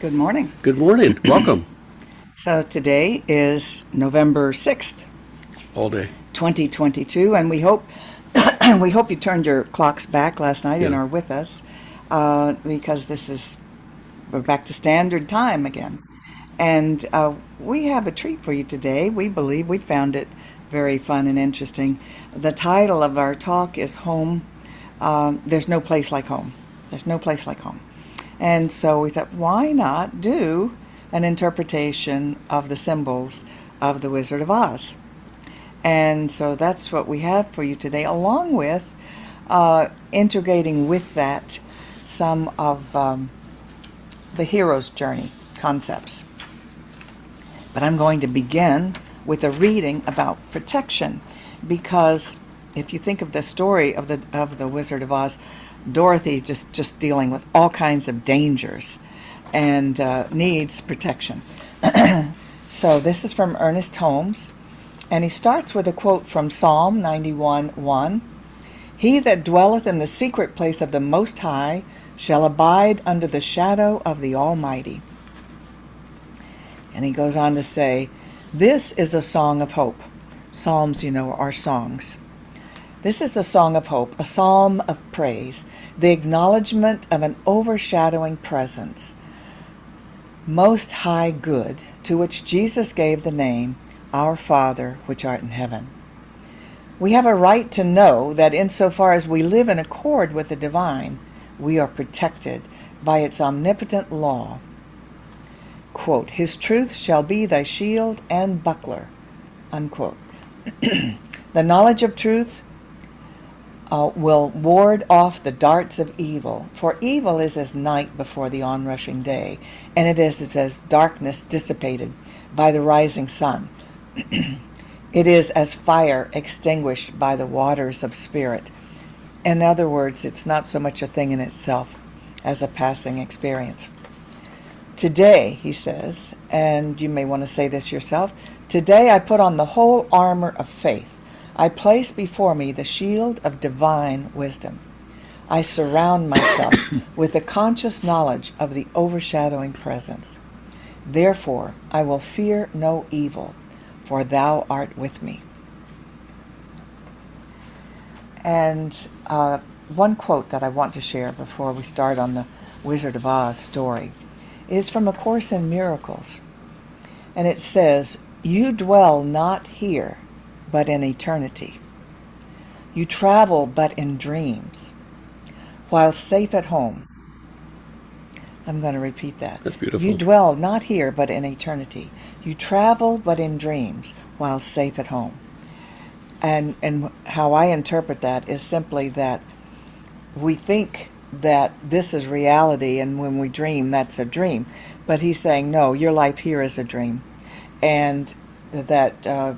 Good morning. Good morning. Welcome. So today is November 6th, All day. 2022, and we hope we hope you turned your clocks back last night and Yeah. are with us because we're back to standard time again. And we have a treat for you today. We believe we found it very fun and interesting. The title of our talk is Home. There's no place like home. There's no place like home. And so we thought, why not do an interpretation of the symbols of the Wizard of Oz? And so that's what we have for you today, along with integrating with that some of the hero's journey concepts. But I'm going to begin with a reading about protection, because if you think of the story of the Wizard of Oz, Dorothy just dealing with all kinds of dangers and needs protection. So this is from Ernest Holmes, and he starts with a quote from Psalm 91:1. He that dwelleth in the secret place of the Most High shall abide under the shadow of the Almighty. And he goes on to say, this is a song of hope. Psalms, are songs. This is a song of hope, a psalm of praise, the acknowledgement of an overshadowing presence, most high good, to which Jesus gave the name, Our Father, which art in heaven. We have a right to know that insofar as we live in accord with the divine, we are protected by its omnipotent law. Quote, His truth shall be thy shield and buckler, unquote. The knowledge of truth will ward off the darts of evil, for evil is as night before the onrushing day, and it is as darkness dissipated by the rising sun. It is as fire extinguished by the waters of spirit. In other words, it's not so much a thing in itself as a passing experience. Today, he says, and you may want to say this yourself, today I put on the whole armor of faith. I place before me the shield of divine wisdom. I surround myself with the conscious knowledge of the overshadowing presence. Therefore, I will fear no evil, for thou art with me. And one quote that I want to share before we start on the Wizard of Oz story is from A Course in Miracles. And it says, You dwell not here, but in eternity. You travel but in dreams, while safe at home. I'm going to repeat that. That's beautiful. You dwell not here, but in eternity. You travel but in dreams, while safe at home. And how I interpret that is simply that we think that this is reality, and when we dream, that's a dream. But he's saying, no, your life here is a dream, and that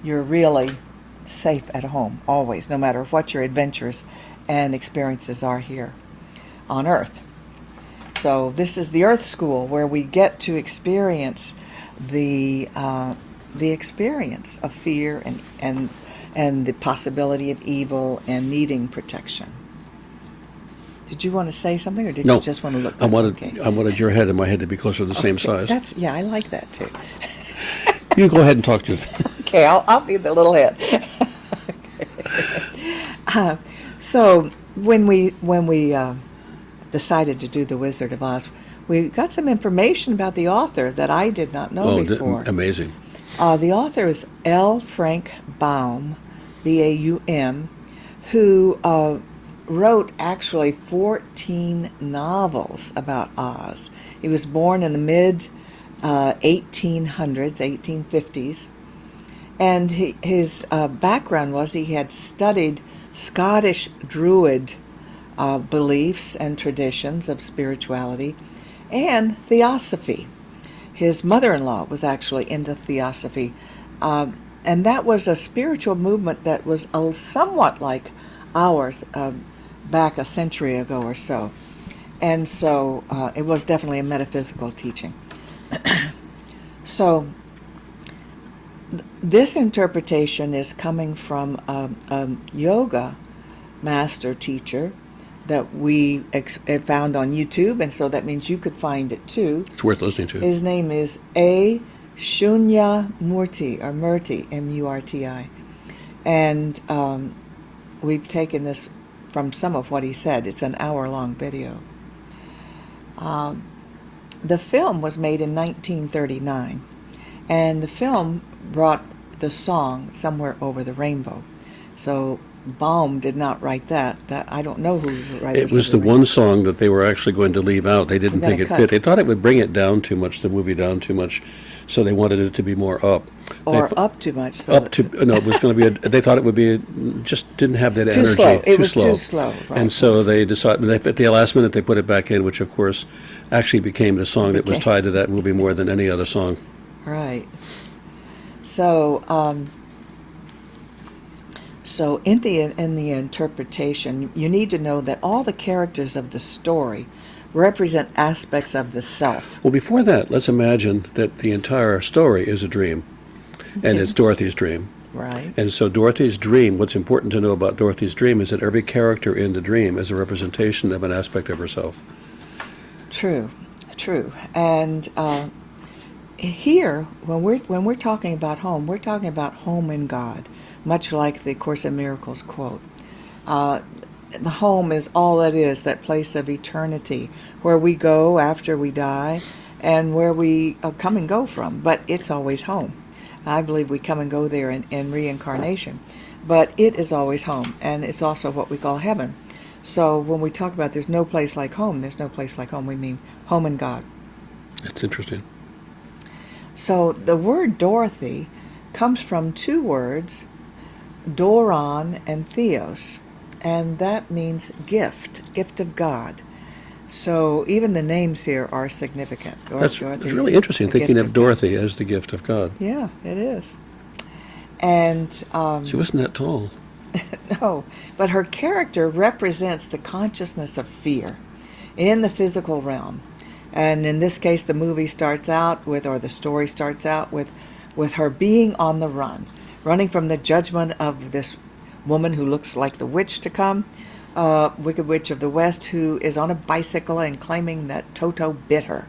you're really safe at home, always, no matter what your adventures and experiences are here on Earth. So this is the Earth School, where we get to experience the experience of fear and the possibility of evil and needing protection. Did you want to say something, or did No, you just want to look? I wanted Okay. I wanted your head and my head to be closer to the same size. Yeah, I like that too. You go ahead and talk to it. Okay, I'll be the little head. So when we decided to do the Wizard of Oz, we got some information about the author that I did not know before. Amazing. The author is L. Frank Baum, Baum, who wrote actually 14 novels about Oz. He was born in the mid 1800s, 1850s, and his background was he had studied Scottish Druid beliefs and traditions of spirituality and theosophy. His mother-in-law was actually into theosophy, and that was a spiritual movement that was somewhat like ours back a century ago or so. And so it was definitely a metaphysical teaching. So this interpretation is coming from a yoga master teacher that we found on YouTube, and so that means you could find it too. It's worth listening to. His name is A Shunyamurti, or Murti, M-U-R-T-I. And we've taken this from some of what he said. It's an hour-long video. The film was made in 1939, and the film brought the song Somewhere Over the Rainbow. So Baum did not write that. I don't know who the writers. It was the one song that they were actually going to leave out. They didn't think it fit. They thought it would bring it down too much, the movie down too much, so they wanted it to be more up. Or up too much. So up to no, it was going to be. They thought it would be just didn't have that too energy. Slow. It was too slow. Right. And so they decided at the last minute they put it back in, which of course actually became the song that was tied to that movie more than any other song. Right. So. So in the interpretation, you need to know that all the characters of the story represent aspects of the self. Well, before that, let's imagine that the entire story is a dream, and it's Dorothy's dream. Right. And so Dorothy's dream, what's important to know about Dorothy's dream is that every character in the dream is a representation of an aspect of herself. True. And here, when we're talking about home, we're talking about home in God. Much like the Course in Miracles quote. The home is all that is, that place of eternity, where we go after we die, and where we come and go from. But it's always home. I believe we come and go there in reincarnation. But it is always home, and it's also what we call heaven. So when we talk about there's no place like home, there's no place like home, we mean home in God. That's interesting. So the word Dorothy comes from two words, Doron and Theos, and that means gift of God. So even the names here are significant. That's really interesting, thinking of Dorothy as the gift of God. Yeah, it is. And she wasn't that tall. No, but her character represents the consciousness of fear in the physical realm. And in this case, the movie starts out with, or the story starts out with her being on the run. Running from the judgment of this woman who looks like the witch to come, Wicked Witch of the West, who is on a bicycle and claiming that Toto bit her.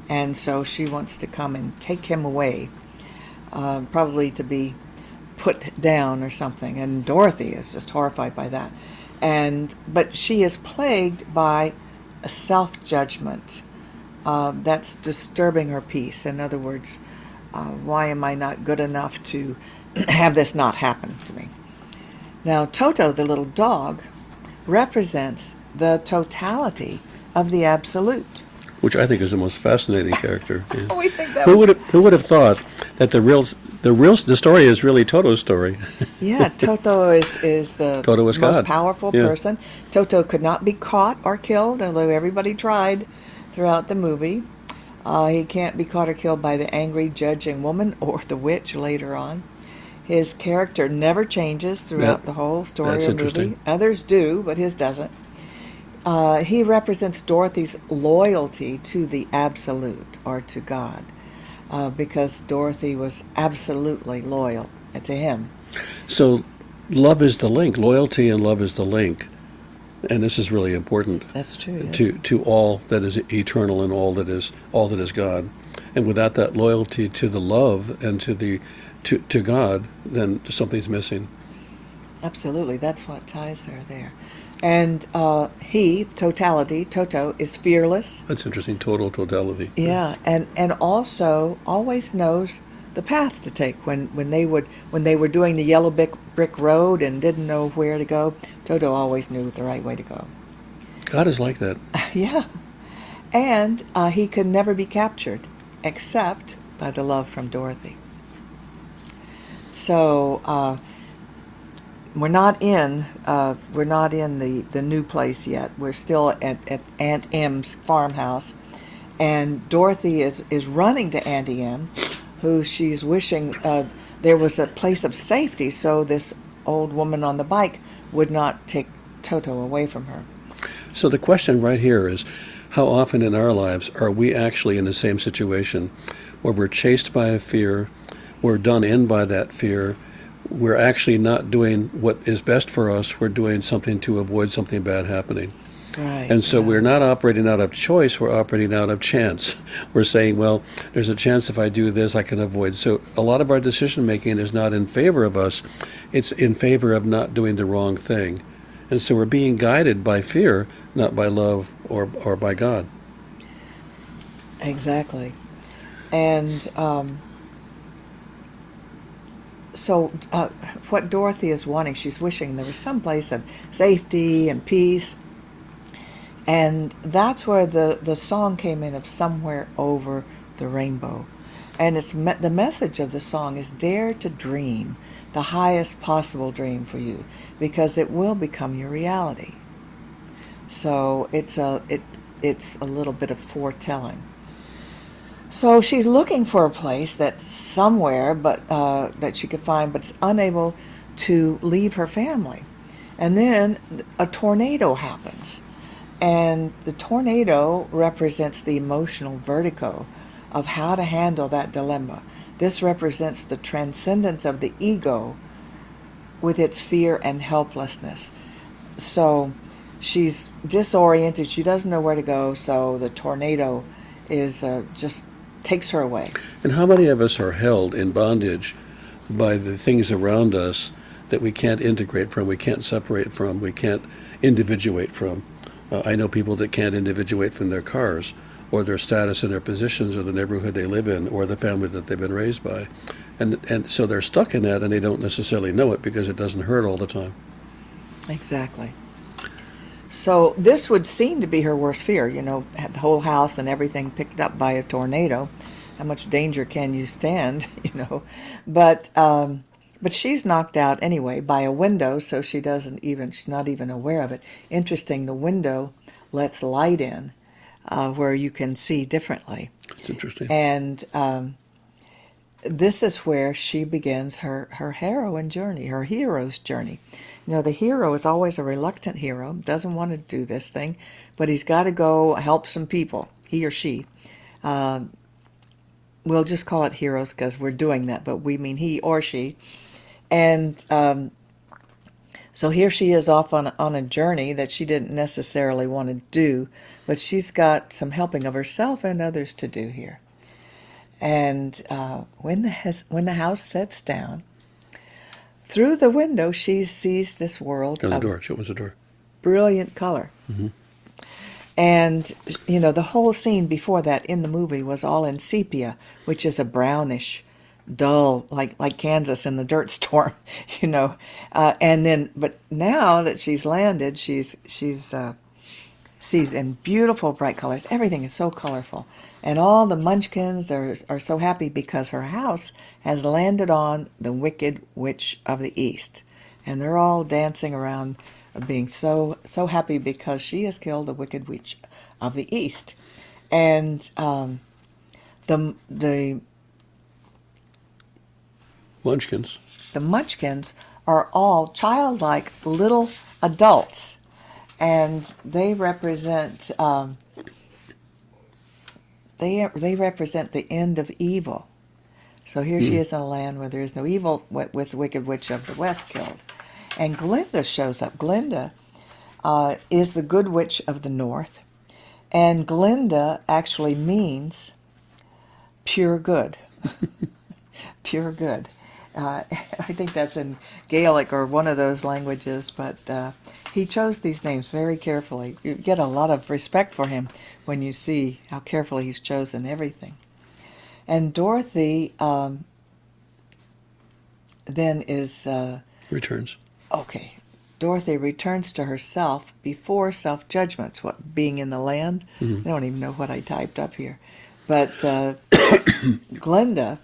And so she wants to come and take him away, probably to be put down or something. And Dorothy is just horrified by that. But she is plagued by a self-judgment that's disturbing her peace. In other words, why am I not good enough to have this not happen to me? Now, Toto, the little dog, represents the totality of the absolute. Which I think is the most fascinating character. Yeah. We think that who would have thought that the story is really Toto's story? Yeah, Toto is the Toto is most God. powerful person. Toto could not be caught or killed, although everybody tried throughout the movie. He can't be caught or killed by the angry judging woman or the witch later on. His character never changes throughout the whole story That's of the movie. Others do, but his doesn't. He represents Dorothy's loyalty to the absolute, or to God, because Dorothy was absolutely loyal to him. So love is the link. Loyalty and love is the link. And this is really important. That's true. Yeah. To all that is eternal and all that is God. And without that loyalty to the love and to God, then something's missing. Absolutely, that's what ties her there. And Toto, is fearless. That's interesting. Totality. Yeah, and also always knows the path to take. When they were doing the yellow brick road and didn't know where to go, Toto always knew the right way to go. God is like that. Yeah, and he could never be captured except by the love from Dorothy. So we're not in the new place yet. We're still at Aunt M's farmhouse, and Dorothy is running to Auntie M, who she's wishing there was a place of safety, so this old woman on the bike would not take Toto away from her. So the question right here is, how often in our lives are we actually in the same situation where we're chased by a fear, we're done in by that fear, we're actually not doing what is best for us, we're doing something to avoid something bad happening. Right. And so Yeah. we're not operating out of choice, we're operating out of chance. We're saying, well, there's a chance if I do this, I can avoid. So a lot of our decision making is not in favor of us, it's in favor of not doing the wrong thing. And so we're being guided by fear, not by love or by God. Exactly. And so, what Dorothy is wanting, she's wishing there was some place of safety and peace. And that's where the song came in of Somewhere Over the Rainbow. And the message of the song is dare to dream the highest possible dream for you, because it will become your reality. So it's a little bit of foretelling. So she's looking for a place that's somewhere, but that she could find, but is unable to leave her family. And then a tornado happens, and the tornado represents the emotional vertigo of how to handle that dilemma. This represents the transcendence of the ego with its fear and helplessness. So she's disoriented. She doesn't know where to go. So the tornado is just takes her away. And how many of us are held in bondage by the things around us that we can't integrate from, we can't separate from, we can't individuate from? I know people that can't individuate from their cars or their status and their positions or the neighborhood they live in or the family that they've been raised by. And so they're stuck in that and they don't necessarily know it because it doesn't hurt all the time. Exactly. So this would seem to be her worst fear, had the whole house and everything picked up by a tornado. How much danger can you stand, But she's knocked out anyway by a window, so she's not even aware of it. Interesting, the window lets light in where you can see differently. It's interesting. And this is where she begins her heroine journey, her hero's journey. The hero is always a reluctant hero, doesn't want to do this thing, but he's got to go help some people, he or she. We'll just call it heroes because we're doing that, but we mean he or she. And so here she is off on a journey that she didn't necessarily want to do, but she's got some helping of herself and others to do here. And when the house sets down, through the window she sees this world There's a of door. She opens the door. brilliant color. Mm-hmm. And, the whole scene before that in the movie was all in sepia, which is a brownish, dull, like Kansas in the dirt storm, and then, but now that she's landed, she's sees in beautiful bright colors. Everything is so colorful. And all the munchkins are so happy because her house has landed on the Wicked Witch of the East. And they're all dancing around, being so happy because she has killed the Wicked Witch of the East. And the Munchkins. the Munchkins are all childlike little adults, and they represent they represent the end of evil. So here she is in a land where there is no evil, with the Wicked Witch of the West killed. And Glinda shows up. Glinda is the Good Witch of the North, and Glinda actually means pure good. Pure good. I think that's in Gaelic or one of those languages, but he chose these names very carefully. You get a lot of respect for him when you see how carefully he's chosen everything. And Dorothy then is... Returns. Okay. Dorothy returns to herself before self-judgments, what, being in the land? Mm-hmm. I don't even know what I typed up here. But Glinda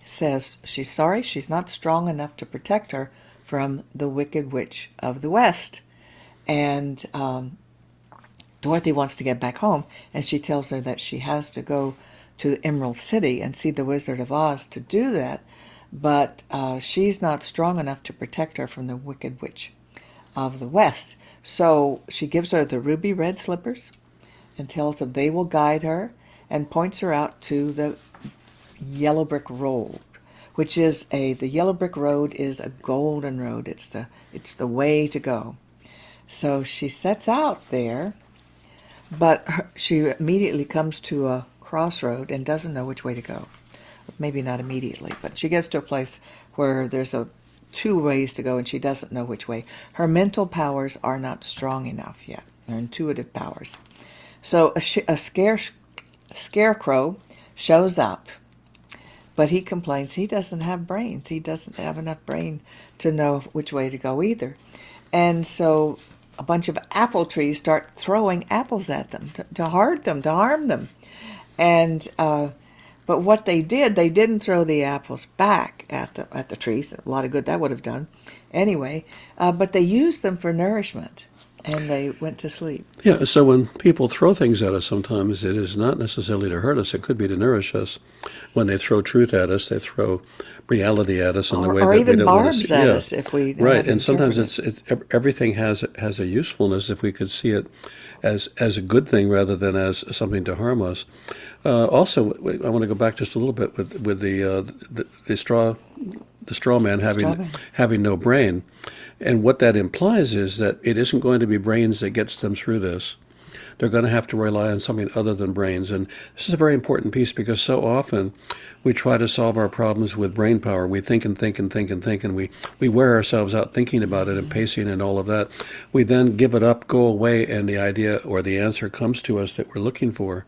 says she's sorry she's not strong enough to protect her from the Wicked Witch of the West. And Dorothy wants to get back home, and she tells her that she has to go to the Emerald City and see the Wizard of Oz to do that, but she's not strong enough to protect her from the Wicked Witch of the West. So she gives her the ruby red slippers and tells them they will guide her, and points her out to the yellow brick road, which is the yellow brick road is a golden road. It's the way to go. So she sets out there, but she immediately comes to a crossroad and doesn't know which way to go. Maybe not immediately, but she gets to a place where there's two ways to go and she doesn't know which way. Her mental powers are not strong enough yet. Her intuitive powers. So a scarecrow shows up, but he complains he doesn't have brains. He doesn't have enough brain to know which way to go either. And so a bunch of apple trees start throwing apples at them to hurt them, to harm them. And but what they didn't throw the apples back at the trees. A lot of good that would have done, anyway. But they used them for nourishment, and they went to sleep. Yeah, so when people throw things at us sometimes, it is not necessarily to hurt us. It could be to nourish us. When they throw truth at us, they throw reality at us in the way Or that even we don't want to barbs see. at Yeah. us if we Right, haven't and sometimes interpreted it's everything has a usefulness if we could see it as a good thing rather than as something to harm us. Also, I want to go back just a little bit with the straw man having no brain. And what that implies is that it isn't going to be brains that gets them through this. They're going to have to rely on something other than brains. And this is a very important piece because so often we try to solve our problems with brain power. We think and think and think and think, and we wear ourselves out thinking about it and pacing and all of that. We then give it up, go away, and the idea or the answer comes to us that we're looking for.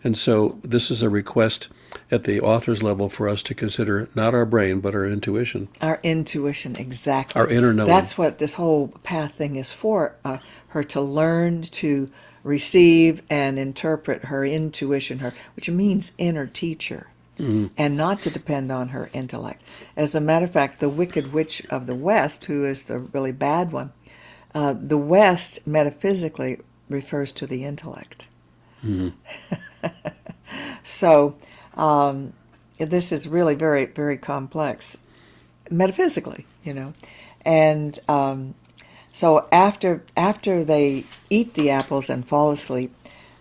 And so this is a request at the author's level for us to consider not our brain, but our intuition. Our intuition, exactly. Our inner knowing. That's what this whole path thing is for, her to learn to receive and interpret her intuition, which means inner teacher, and not to depend on her intellect. As a matter of fact, the Wicked Witch of the West, who is the really bad one, the West metaphysically refers to the intellect. So this is really very, very complex metaphysically, and so after they eat the apples and fall asleep,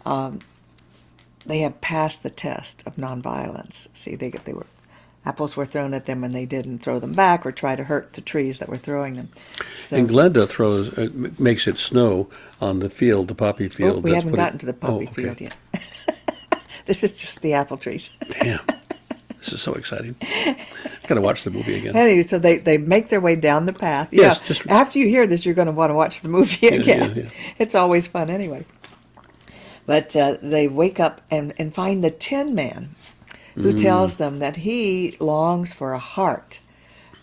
they have passed the test of nonviolence. See, apples were thrown at them and they didn't throw them back or try to hurt the trees that were throwing them. So, and Glenda makes it snow on the field, the poppy field. we haven't gotten to the poppy field yet. This is just the apple trees. Damn. This is so exciting. I've got to watch the movie again. Anyway, so they make their way down the path. Yes, Yeah, just after you hear this, you're going to want to watch the movie again. Yeah. It's always fun anyway. But they wake up and find the Tin Man, who tells them that he longs for a heart.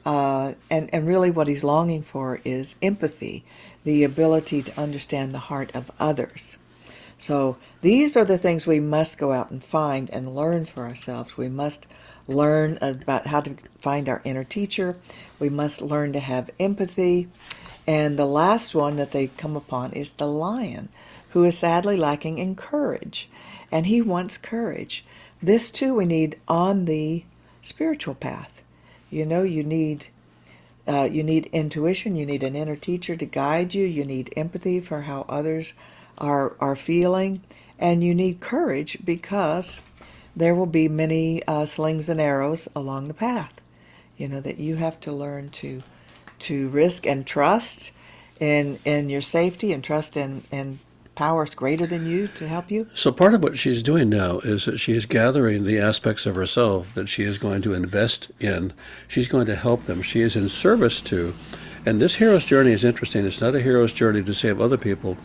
And really what he's longing for is empathy, the ability to understand the heart of others. So these are the things we must go out and find and learn for ourselves. We must learn about how to find our inner teacher. We must learn to have empathy. And the last one that they come upon is the lion, who is sadly lacking in courage. And he wants courage. This too we need on the spiritual path. You need intuition. You need an inner teacher to guide you. You need empathy for how others are feeling, and you need courage because there will be many slings and arrows along the path. That you have to learn to risk and trust in your safety and trust in powers greater than you to help you. So part of what she's doing now is that she is gathering the aspects of herself that she is going to invest in. She's going to help them. She is in service to. And this hero's journey is interesting. It's not a hero's journey to save other people.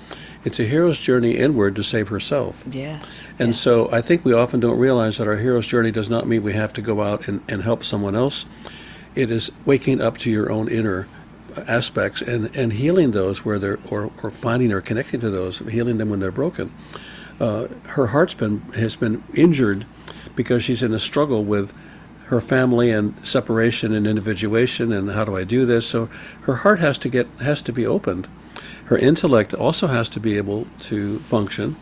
It's a hero's journey inward to save herself. Yes. And yes. so I think we often don't realize that our hero's journey does not mean we have to go out and help someone else. It is waking up to your own inner aspects and healing those where they're, or finding or connecting to those, healing them when they're broken. Her heart's has been injured because she's in a struggle with her family and separation and individuation and how do I do this. So her heart has to be opened. Her intellect also has to be able to function,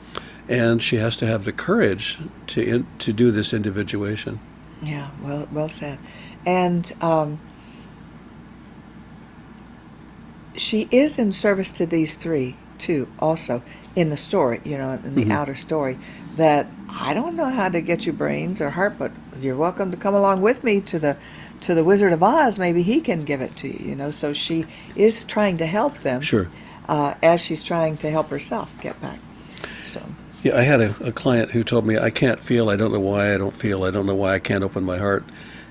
and she has to have the courage to do this individuation. Yeah, well said. And she is in service to these three too, also in the story, in the outer story, that I don't know how to get you brains or heart, but you're welcome to come along with me to the Wizard of Oz. Maybe he can give it to you, So she is trying to help them. Sure. as she's trying to help herself get back. So. Yeah, I had a client who told me, I can't feel, I don't know why I don't feel, I don't know why I can't open my heart.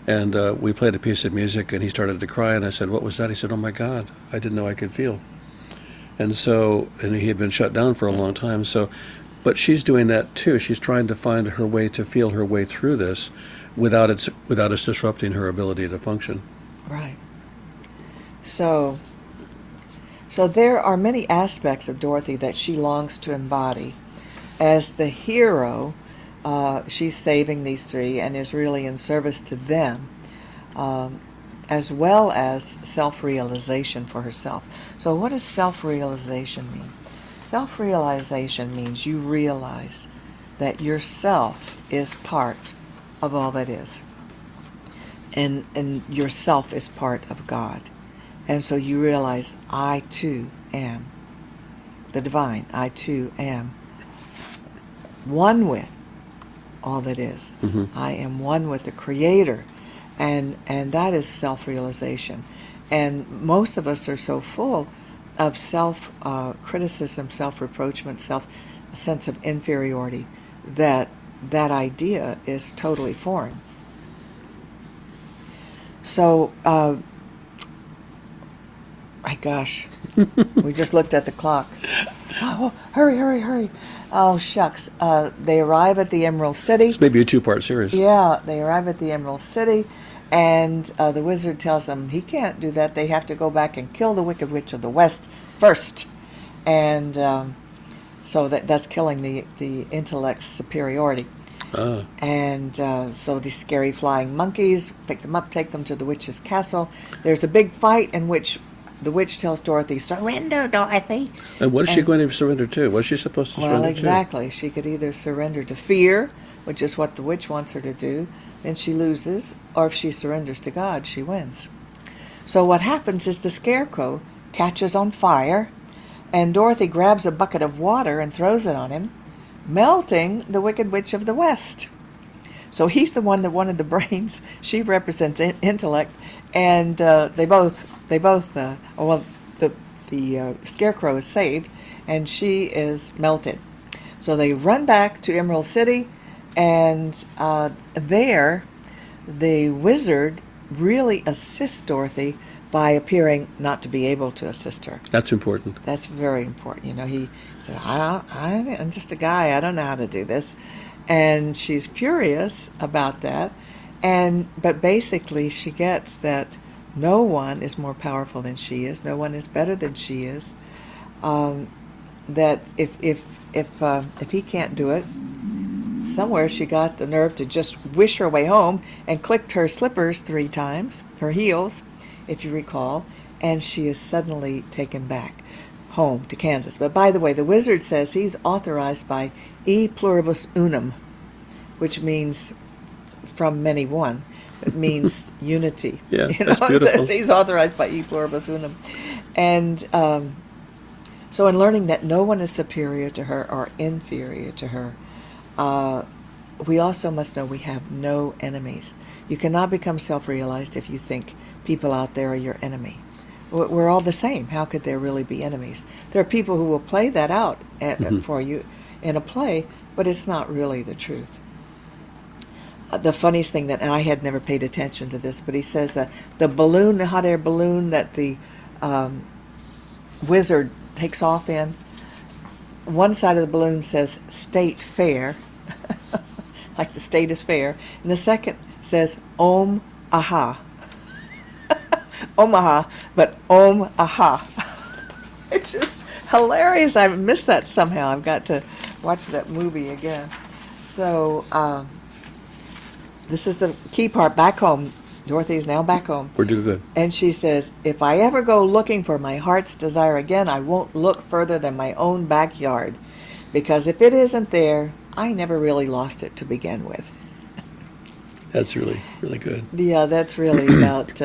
And we played a piece of music, and he started to cry, and I said, what was that? He said, oh my God, I didn't know I could feel. And so, and he had been shut down for a long time. So, but she's doing that too. She's trying to find her way to feel her way through this without us disrupting her ability to function. Right. So there are many aspects of Dorothy that she longs to embody. As the hero, she's saving these three and is really in service to them, as well as self-realization for herself. So what does self-realization mean? Self-realization means you realize that yourself is part of all that is. And yourself is part of God. And so you realize, I too am the divine. I too am one with all that is. Mm-hmm. I am one with the Creator. And that is self-realization. And most of us are so full of self-criticism, self-reproachment, a sense of inferiority, that idea is totally foreign. So, my gosh, we just looked at the clock. Oh, hurry. Oh, shucks. They arrive at the Emerald City. It's maybe a two-part series. Yeah, they arrive at the Emerald City, and the wizard tells them he can't do that. They have to go back and kill the Wicked Witch of the West first. And so that's killing the intellect's superiority. And so these scary flying monkeys pick them up, take them to the witch's castle. There's a big fight in which the witch tells Dorothy, surrender, Dorothy. And what is she going to surrender to? What is she supposed to surrender to? Well, exactly. She could either surrender to fear, which is what the witch wants her to do, then she loses, or if she surrenders to God, she wins. So what happens is the scarecrow catches on fire, and Dorothy grabs a bucket of water and throws it on him, melting the Wicked Witch of the West. So he's the one that wanted the brains. She represents intellect, and the scarecrow is saved, and she is melted. So they run back to Emerald City, and there the wizard really assists Dorothy by appearing not to be able to assist her. That's important. That's very important. You know, he said, I'm just a guy. I don't know how to do this. And she's furious about that. But basically she gets that no one is more powerful than she is. No one is better than she is. That if he can't do it, somewhere she got the nerve to just wish her way home and clicked her slippers 3 times, her heels, if you recall, and she is suddenly taken back home to Kansas. But by the way, the wizard says he's authorized by e pluribus unum, which means from many one. It means unity. Yeah, that's beautiful. He's authorized by e pluribus unum. And so in learning that no one is superior to her or inferior to her, we also must know we have no enemies. You cannot become self-realized if you think people out there are your enemy. We're all the same. How could there really be enemies? There are people who will play that out for you in a play, but it's not really the truth. The funniest thing and I had never paid attention to this, but he says that the balloon, the hot air balloon that the wizard takes off in, one side of the balloon says state fair, like the state is fair, and the second says Om Aha. Omaha, but Om Aha. It's just hilarious. I missed that somehow. I've got to watch that movie again. So this is the key part. Back home. Dorothy is now back home. We're doing good. And she says, if I ever go looking for my heart's desire again, I won't look further than my own backyard. Because if it isn't there, I never really lost it to begin with. That's really, really good. Yeah, that's really about,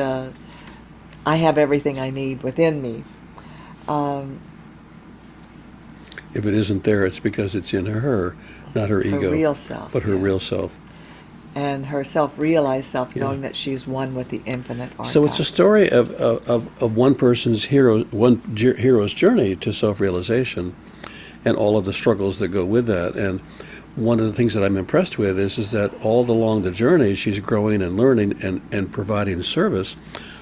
I have everything I need within me. If it isn't there, it's because it's in her, not her ego. Her real self. But her real self. and her self-realized self, Yeah. knowing that she's one with the infinite archive. So it's a story of one person's hero's journey to self-realization, and all of the struggles that go with that. And one of the things that I'm impressed with is that all along the journey she's growing and learning and providing service,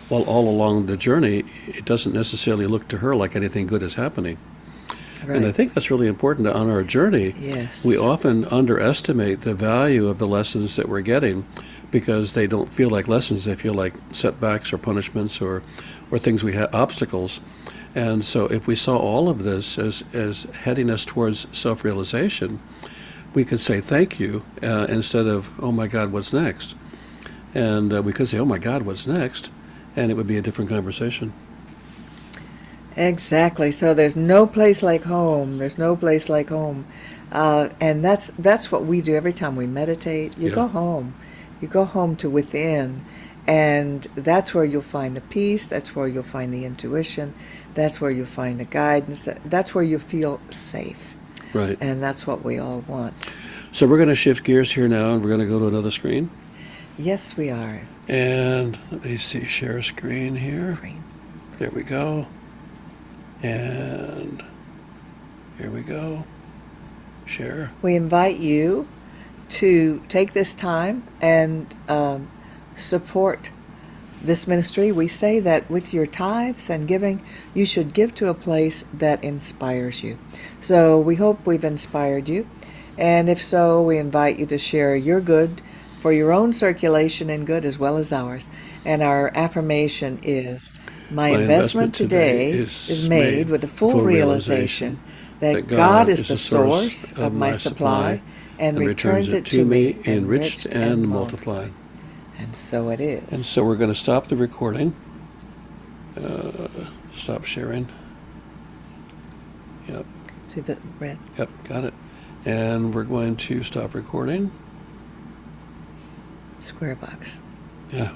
while all along the journey it doesn't necessarily look to her like anything good is happening. Right. And I think that's really important on our journey. Yes. We often underestimate the value of the lessons that we're getting because they don't feel like lessons. They feel like setbacks or punishments or things we had, obstacles. And so if we saw all of this as heading us towards self-realization, we could say thank you instead of, oh my God, what's next? And we could say, oh my God, what's next? And it would be a different conversation. Exactly. So there's no place like home. There's no place like home. And that's what we do every time we meditate. You Yeah. go home. You go home to within. And that's where you'll find the peace. That's where you'll find the intuition. That's where you'll find the guidance. That's where you feel safe. Right. And that's what we all want. So we're going to shift gears here now, and we're going to go to another screen. Yes, we are. And let me see, share screen here. Screen. There we go. And here we go. Share. We invite you to take this time and support this ministry. We say that with your tithes and giving, you should give to a place that inspires you. So we hope we've inspired you. And if so, we invite you to share your good for your own circulation and good as well as ours. And our affirmation is, my investment today is made with the full realization that God is the source of my supply and returns it to me enriched and multiplied. And so it is. And so we're going to stop the recording. Stop sharing. Yep. See the red? Yep, got it. And we're going to stop recording. Square box. Yeah,